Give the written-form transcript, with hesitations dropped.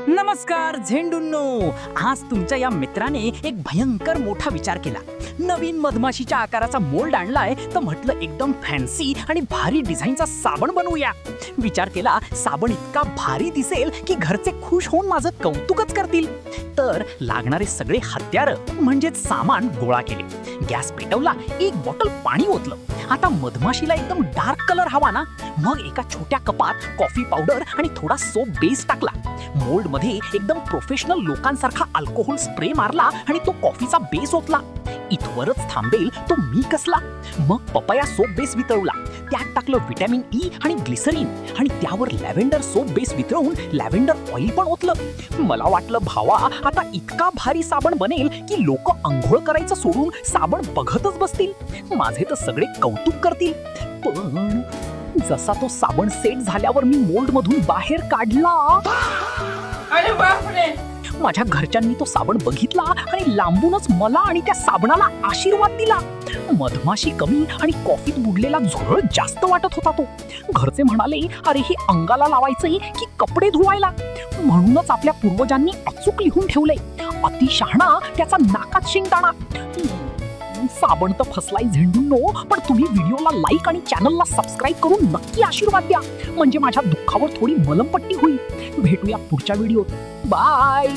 नमस्कार झेंडूंनो. आज तुमच्या या मित्राने एक भयंकर मोठा विचार केला. नवीन मधमाशीच्या आकाराचा मोल्ड आणलाय तर म्हटलं एकदम फॅन्सी आणि भारी डिझाईनचा साबण बनवूया. विचार केला साबण इतका भारी दिसेल की घरचे खुश होऊन माझं कौतुकच करतील. तर लागणारे सगळे हत्यार म्हणजेच सामान गोळा केले. गॅस पेटवला, एक बॉटल पाणी ओतलं. आता मधमाशीला एकदम डार्क कलर हवा ना, मग एका छोट्या कपात कॉफी पावडर आणि थोडा सोप बेस टाकला. मोल्ड मध्ये एकदम प्रोफेशनल लोकांसारखा अल्कोहोल स्प्रे मारला आणि तो कॉफीचा बेस ओतला. इथवरच थांबेल तो मी कसला. मग पपया सोप बेस वितळवला, त्यात टाकलं व्हिटॅमिन ई आणि ग्लिसरीन आणि त्यावर लॅव्हेंडर सोप बेस वितळवून लॅव्हेंडर ऑइल पण ओतलं. मला वाटलं भावा आता इतका भारी साबण बनेल की लोक अंघोळ करायचं सोडून साबण बघतच बसतील. माझे तर सगळे कौतुक करतील. पण जसा तो साबण सेट झाल्यावर मी मोल्ड मधून बाहेर काढला. अरे बापरे. माझ्या घरच्यांनी तो साबण बघितला आणि लांबूनच मला आणि त्या साबणाला आशीर्वाद दिला. मधमाशी कमी आणि कॉफीत बुडलेला झुरळ जास्त वाटत होता तो. घरचे म्हणाले, अरे हे अंगाला लावायचंय की कपडे धुवायला. म्हणूनच आपल्या पूर्वजांनी अचूक लिहून ठेवलंय, अति शहाणा त्याचा नाकात शिंगदाणा. साबण तर फसलाय झेंडूंनो, पण तुम्ही व्हिडिओला लाईक आणि चॅनलला सबस्क्राईब करून नक्की आशीर्वाद द्या, म्हणजे माझ्या दुःखावर थोडी मलमपट्टी होईल. भेटूया पुढच्या व्हिडिओत. बाय.